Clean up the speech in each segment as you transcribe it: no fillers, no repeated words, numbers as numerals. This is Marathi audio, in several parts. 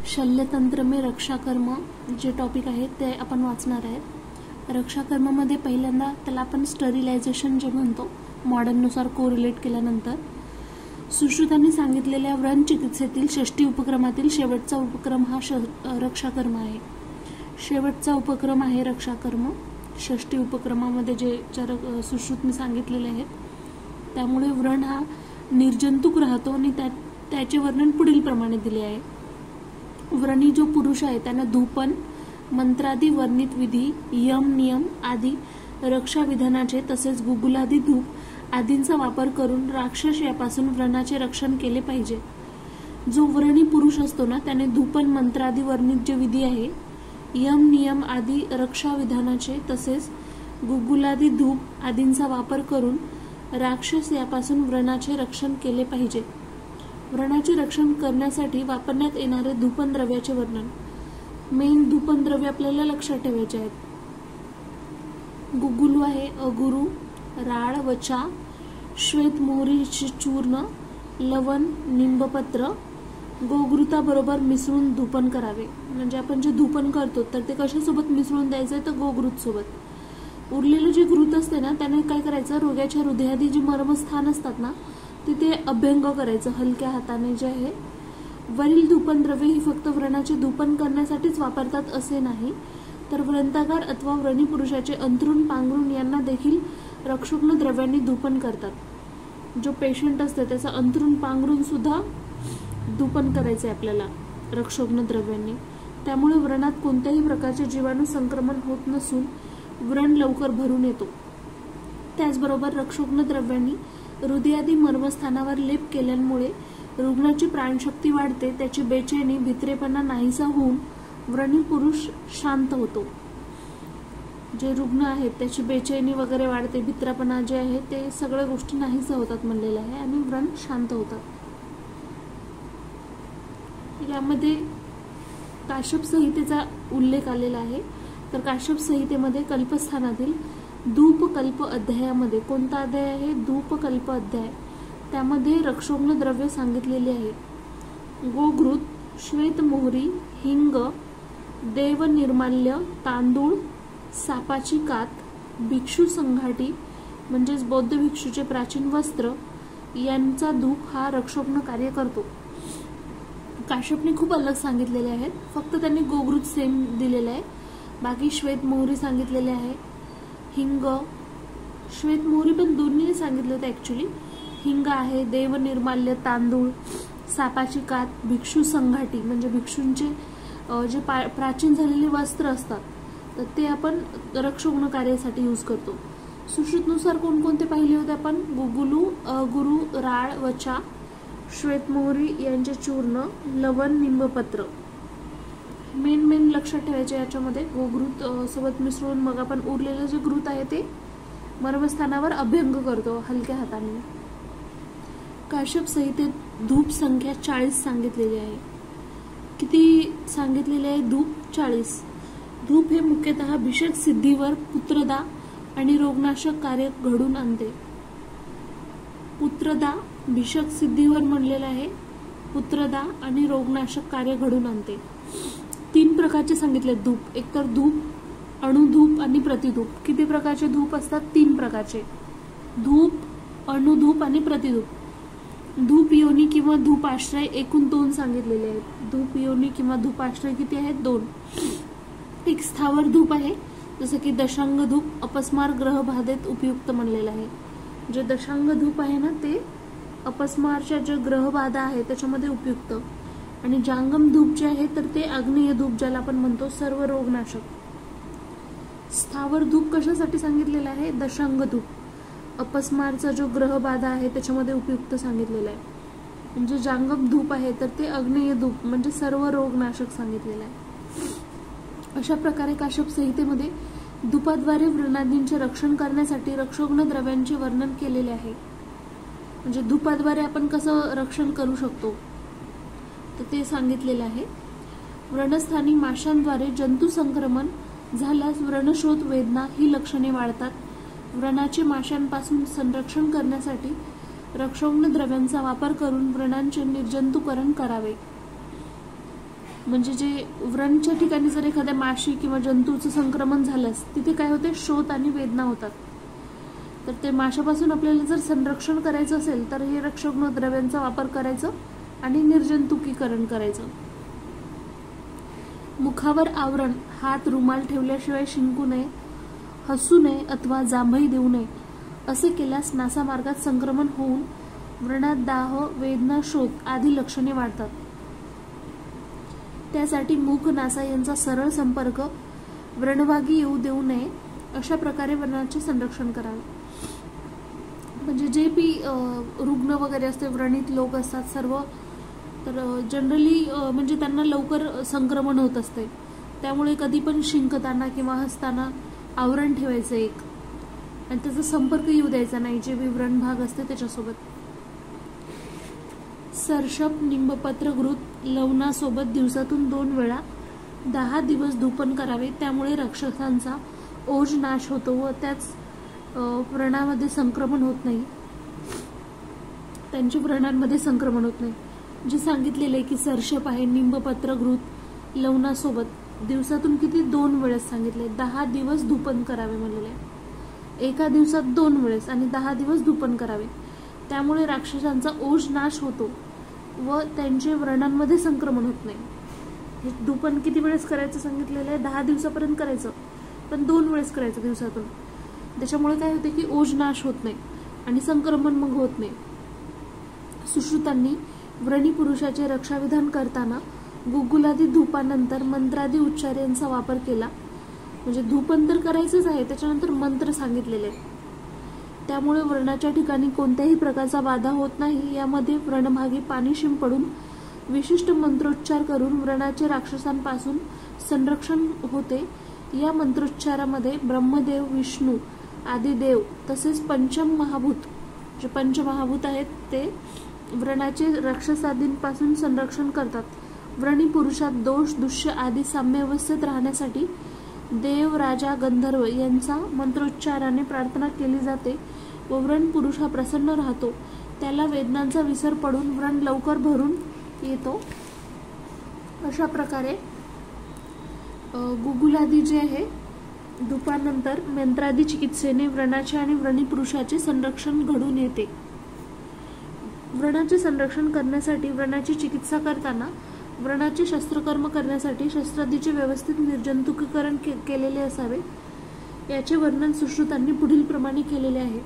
शल्यतंत्र में रक्षाकर्म जे टॉपिक आहे ते आपण वाचणार आहेत। रक्षाकर्मामध्ये पहिल्यांदा त्याला आपण स्टरिलायझेशन जे म्हणतो मॉडर्ननुसार कोरिलेट केल्यानंतर सुश्रुतांनी सांगितलेल्या व्रण चिकित्सेतील षष्टी उपक्रमातील शेवटचा उपक्रम हा रक्षाकर्म आहे। शेवटचा उपक्रम आहे रक्षाकर्म। षष्टी उपक्रमामध्ये जे सुश्रुतने सांगितलेले आहेत त्यामुळे व्रण हा निर्जंतुक राहतो आणि त्याचे वर्णन पुढील प्रमाणे दिले आहे। व्रणी जो पुरुष आहे त्याने धूपन मंत्रादी वर्णित विधी यम नियम आदी रक्षा विधानाचे तसेच गुगुलादी धूप आदींचा वापर करून राक्षस यापासून व्रणाचे रक्षण केले पाहिजे। जो व्रणी पुरुष असतो ना त्याने धूपन मंत्रादी वर्णित जे विधी आहे यम नियम आदी रक्षा विधानाचे तसेच गुगुलादी धूप आदींचा वापर करून राक्षस यापासून व्रणाचे रक्षण केले पाहिजे। व्रणाचे रक्षण करण्यासाठी वापरण्यात येणारे धूपन द्रव्याचे वर्णन। मेन धूपन द्रव्य आपल्याला लक्षात ठेवायचे आहेत। गुगुलू आहे अगुरू, राळ वचा, श्वेत मोहरीचे चूर्ण, लवण, निंबपत्र गोघृताबरोबर मिसळून धूपन करावे। म्हणजे आपण जे धूपन करतो तर ते कशासोबत मिसळून द्यायचं तर गोघृत सोबत। उरलेलं जे घृत असते ना त्याने काय करायचं रोग्याच्या हृदयादी जी मर्मस्थान असतात ना तिथे अभ्यंग करायचं हलक्या हाताने जे आहे। वरील धूपन द्रव्ये ही फक्त व्रणाचे धूपन करण्यासाठीच वापरतात असे नाही तर व्रंतागार अथवा व्रणी पुरुषाचे अंथरूण पांघरूण यांना देखील रक्षोग्न द्रव्यांनी धूपन करतात। जो पेशंट असते त्याचा अंथरूण पांघरूण सुद्धा धूपन करायचे आपल्याला रक्षोग्न द्रव्यांनी। त्यामुळे व्रणात कोणत्याही प्रकारचे जीवाणू संक्रमण होत नसून व्रण लवकर भरून येतो। त्याचबरोबर रक्षोग्न द्रव्यांनी हृदयादी मर्मस्थानावर लेप केल्यामुळे रुग्णाची प्राणशक्ती वाढते, त्याची बेचैनी भित्रेपणा नाहीसा होऊन व्रणी पुरुष शांत होतो। जे रुग्ण आहेत त्याची बेचैनी वगैरे वाढते, भित्रेपणा जे आहे ते सगळ्या गोष्टी नाहीसा होतात म्हणलेलं आहे आणि व्रण शांत होतात। यामध्ये काश्यप संहितेचा उल्लेख आलेला आहे तर काश्यप संहितेमध्ये कल्पस्थानातील धूपकल्प अध्यायामध्ये कोणता अध्याय आहे धूपकल्प अध्याय त्यामध्ये रक्षोग्न द्रव्य सांगितलेले आहे। गोघृत, श्वेत मोहरी, हिंग, देव निर्माल्य, तांदूळ, सापाची कात, भिक्षू संघाटी म्हणजेच बौद्ध भिक्षूचे प्राचीन वस्त्र यांचा धूप हा रक्षोग्न कार्य करतो। काश्यपने खूप अलग सांगितलेले आहेत, फक्त त्यांनी गोघृत सेम दिलेले आहे, बाकी श्वेत मोहरी सांगितलेले आहे। हिंग, श्वेत मोहरी पण दोन्ही सांगितले होते ऍक्च्युली। हिंग आहे, देव निर्माल्य, तांदूळ, सापाची कात, भिक्षू संघाटी म्हणजे भिक्षूंचे जे प्राचीन झालेले वस्त्र असतात तर ते आपण रक्षोग्न कार्यासाठी यूज करतो। सुश्रुतनुसार कोणकोणते पाहिले होते आपण गुगुलू, अगुरू, राळ वचा, श्वेत मोहरी यांचे चूर्ण, लवण, निंबपत्र मेन लक्षात ठेवायचे। याच्यामध्ये गोघृत सोबत मिसळून मग आपण उरलेलं जे घृत आहे ते मर्मस्थानावर अभ्यंग करतो हलक्या हाताने। काश्यप संहितेत धूप संख्या 40 सांगितलेली आहे। किती सांगितलेले आहे धूप 40। धूप हे मुख्यतः भिषक सिद्धीवर पुत्रदा आणि रोगनाशक कार्य घडून आणते। पुत्रदा भिषक सिद्धीवर म्हणलेलं आहे, पुत्रदा आणि रोगनाशक कार्य घडून आणते। 3 प्रकारचे सांगितले धूप, एकतर धूप, अणुधूप आणि प्रतिधूप। किती प्रकारचे धूप असतात 3 प्रकारचे धूप, अणुधूप आणि प्रतिधूप। धूप योनी किंवा धूप आश्रय एकूण 2 सांगितलेले आहेत। धूप योनी किंवा धूप आश्रय किती आहेत 2। एक स्थावर धूप आहे जसं की दशांग धूप अपस्मार ग्रह बाधेत उपयुक्त म्हणलेलं आहे। जे दशांग धूप आहे ना ते अपस्मारच्या जे ग्रहबाधा आहे त्याच्यामध्ये उपयुक्त आणि जांगम धूप जे आहे तर ते आग्नेय धूप ज्याला आपण म्हणतो सर्व रोगनाशक। स्थावर धूप कशासाठी सांगितलेला आहे दशांग धूप अपस्मारचा जो ग्रहबाधा आहे त्याच्यामध्ये उपयुक्त सांगितलेला आहे। म्हणजे जांगम धूप आहे तर ते आग्नेय धूप म्हणजे सर्व रोगनाशक सांगितलेलं आहे। अशा प्रकारे काश्यप संहितेमध्ये धूपाद्वारे व्रणादींचे रक्षण करण्यासाठी रक्षोग्न द्रव्यांचे वर्णन केलेले आहे। म्हणजे धूपाद्वारे आपण कसं रक्षण करू शकतो तर ते सांगितलेलं आहे। व्रणस्थानी माशांद्वारे जंतू संक्रमण झाल्यास व्रणशोथ वेदना ही लक्षणे वाढतात। व्रणाचे माशांपासून संरक्षण करण्यासाठी रक्षोग्न द्रव्यांचा वापर करून व्रणांचे निर्जंतुकरण करावे। म्हणजे जे व्रणच्या ठिकाणी जर एखाद्या माशी किंवा जंतूचं संक्रमण झाल्यास तिथे काय होते, शोथ आणि वेदना होतात. तर ते माशापासून आपल्याला जर संरक्षण करायचं असेल तर हे रक्षक द्रव्यांचा वापर करायचा आणि निर्जंतुकीकरण करायचं. मुखावर आवरण, हात रुमाल ठेवल्याशिवाय शिंकू नये, हसू नये अथवा जांभई देऊ नये. असे केल्यास नासामार्गात संक्रमण होऊन व्रणात दाह, वेदना, शोथ आदी लक्षणे वाढतात. त्यासाठी मुख नासा यांचा सरळ संपर्क व्रणभागी येऊ देऊ नये. अशा प्रकारे व्रणाचे संरक्षण करावे. म्हणजे जे बी रुग्ण वगैरे असते, व्रणित लोक असतात सर्व, तर जनरली म्हणजे त्यांना लवकर संक्रमण होत असते. त्यामुळे कधी पण शिंकताना किंवा हसताना आवरण ठेवायचं एक, आणि त्याचा संपर्क येऊ द्यायचा नाही जे बी व्रण भाग असते त्याच्यासोबत. सरशप, निंबपत्र, घृत, लवणासोबत दिवसातून 2 वेळा 10 दिवस धूपन करावे. त्यामुळे राक्षसांचा ओज नाश होतो व त्याच व्रणामध्ये संक्रमण होत नाही, त्यांच्या व्रणांमध्ये संक्रमण होत नाही. जे सांगितलेले की सरशप आहे, निंबपत्र, घृत, लवणासोबत दिवसातून किती 2 वेळेस सांगितले, 10 दिवस धूपन करावे म्हणलेले. एका दिवसात 2 वेळेस आणि 10 दिवस धूपन करावे. त्यामुळे राक्षसांचा ओज नाश होतो व त्यांचे व्रणांमध्ये संक्रमण होत नाही. हे धूपन किती वेळेस करायचं सांगितलेलं आहे, 10 दिवसापर्यंत करायचं, पण 2 वेळेस करायचं दिवसातून. त्याच्यामुळे काय होते की ओज नाश होत नाही आणि संक्रमण मग होत नाही. सुश्रुतांनी व्रणी पुरुषाचे रक्षाविधान करताना गुगुलादी धूपानंतर मंत्रादी उच्चार यांचा वापर केला. म्हणजे धूपन तर करायचंच आहे, त्याच्यानंतर मंत्र सांगितलेले. त्यामुळे व्रणाच्या ठिकाणी कोणत्याही प्रकारचा बाधा होत नाही. यामध्ये व्रणभागी पाणी शिंपडून विशिष्ट मंत्रोच्चार करून व्रणाचे राक्षसांपासून संरक्षण होते. या मंत्रोच्चारामध्ये ब्रह्मदेव, विष्णू आदी देव तसेच पंचमहाभूत, जे पंचमहाभूत आहेत ते व्रणाचे राक्षसादींपासून संरक्षण करतात. व्रणी पुरुषात दोष, दुष्य आदी साम्यावस्थेत राहण्यासाठी देव, राजा, गंधर्व यांचा मंत्रोच्चाराने प्रार्थना केली जाते व व्रण पुरुष हा प्रसन्न राहतो. त्याला वेदनांचा विसर पडून व्रण लवकर भरून येतो. अशा प्रकारे गुगुलादी जे आहे धूपानंतर मंत्रादी चिकित्सेने व्रणाचे आणि व्रणी पुरुषाचे संरक्षण घडून येते. व्रणाचे संरक्षण करण्यासाठी, व्रणाची चिकित्सा करताना, व्रणाचे शस्त्रकर्म करण्यासाठी शस्त्रादीचे व्यवस्थित निर्जंतुकीकरण केलेले असावे. याचे वर्णन सुश्रुतांनी पुढील प्रमाणे केलेले आहे.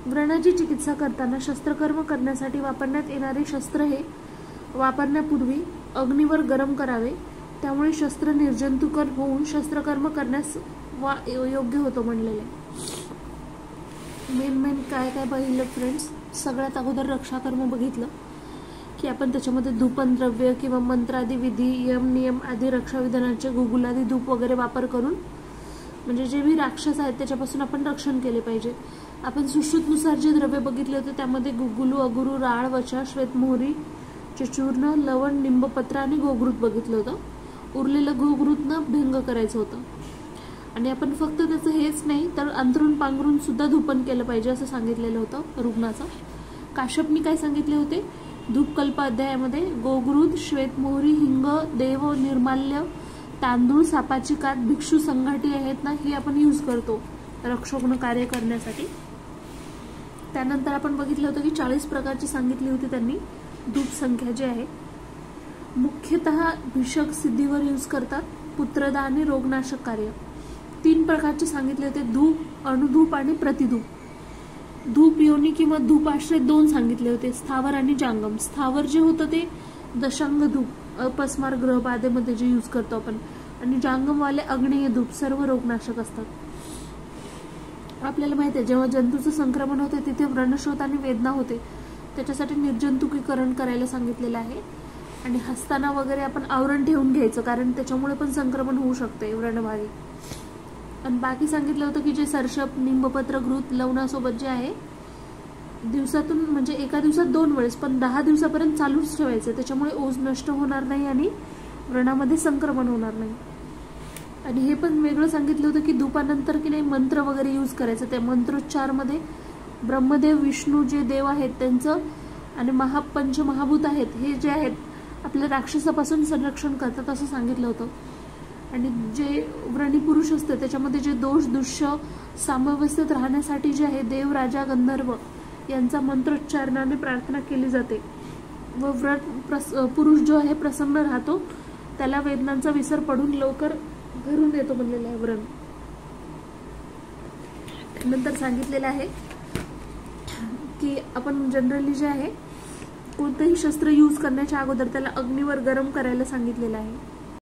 व्रणाची चिकित्सा करताना शस्त्रकर्म करण्यासाठी वापरण्यात येणारे शस्त्र हे वापरण्यापूर्वी अग्नीवर गरम करावे. त्यामुळे शस्त्र निर्जंतुकीकरण होऊन शस्त्रकर्म करण्यास योग्य होतो म्हणलेले. मेन काय काय बघितलं फ्रेंड्स, सगळ्यात अगोदर रक्षाकर्म बघितलं की आपण त्याच्यामध्ये धूपन द्रव्य किंवा मंत्रादी विधी, यम, नियम आदी रक्षाविधानाचे गुगुलादी धूप वगैरे वापर करून म्हणजे जे भी राक्षस आहेत त्याच्यापासून आपण रक्षण केले पाहिजे. आपण सुश्रुतनुसार जे द्रव्य बघितले होते त्यामध्ये गुगुलू, अगुरू, राळ, वचा, श्वेतमोहरी, चूर्ण, लवण, निंबपत्र आणि गोघृत बघितलं होतं. उरलेलं गोघृतनं भंग करायचं होतं. आणि आपण फक्त त्याचं हेच नाही तर अंतरून पांघरून सुद्धा धूपन केलं पाहिजे असं सांगितलेलं होतं रुग्णाचं. काश्यपनी काय सांगितले होते, धूपकल्प अध्यायामध्ये गोघृत, श्वेतमोहरी, हिंग, देव, निर्माल्य, तांदूळ, सापाची कात, भिक्षू संघाटी आहेत ना, ही आपण यूज करतो रक्षोग्न कार्य करण्यासाठी. त्यानंतर आपण बघितलं होतं की 40 प्रकारची सांगितली होती त्यांनी धूप संख्या जी आहे. मुख्यतः भिषक सिद्धीवर यूज करतात. पुत्रदा आणि रोगनाशक कार्य 3 प्रकारचे सांगितले होते, धूप, अणुधूप आणि प्रतिधूप. धूप योनी किंवा धूप आश्रय 2 सांगितले होते, स्थावर आणि जांगम. स्थावर जे होतं ते दशांग धूप, अपस्मार ग्रह बाधेमध्ये जे यूज करतो आपण, आणि जांगमवाले अग्नेय धूप सर्व रोगनाशक असतात. आपल्याला माहिती आहे जेव्हा जंतूचं संक्रमण होते तिथे व्रणशोथ आणि वेदना होते, त्याच्यासाठी निर्जंतुकीकरण करायला सांगितलेलं आहे. आणि हसताना वगैरे आपण आवरण ठेवून घ्यायचं कारण त्याच्यामुळे पण संक्रमण होऊ शकते व्रणभागी. आणि बाकी सांगितलं होतं की जे सरशप, निंबपत्र, घृत, लवणासोबत जे आहे दिवसातून म्हणजे एका दिवसात 2 वेळेस पण 10 दिवसापर्यंत चालूच ठेवायचं, त्याच्यामुळे ओज नष्ट होणार नाही आणि व्रणामध्ये संक्रमण होणार नाही. आणि हे पण वेगळं सांगितलं होतं की धूपानंतर की नाही मंत्र वगैरे यूज करायचं. त्या मंत्रोच्चारमध्ये ब्रह्मदेव, विष्णू जे देव आहेत त्यांचं आणि पंचमहाभूत आहेत हे जे आहेत आपल्या राक्षसापासून संरक्षण करतात असं सांगितलं होतं. आणि जे व्रणी पुरुष असते त्याच्यामध्ये जे दोष दुष्य सामवस्थेत राहण्यासाठी जे आहे देव राजा गंधर्व यांचा मंत्रोच्चारणाने प्रार्थना केली जाते व व्रत पुरुष जो आहे प्रसन्न राहतो, त्याला वेदनांचा विसर पडून लवकर घरून येतो म्हणलेलं आहे व्रण. नंतर सांगितलेलं आहे की आपण जनरली जे आहे कोणतंही शस्त्र यूज करण्याच्या अगोदर त्याला अग्नीवर गरम करायला सांगितलेलं आहे.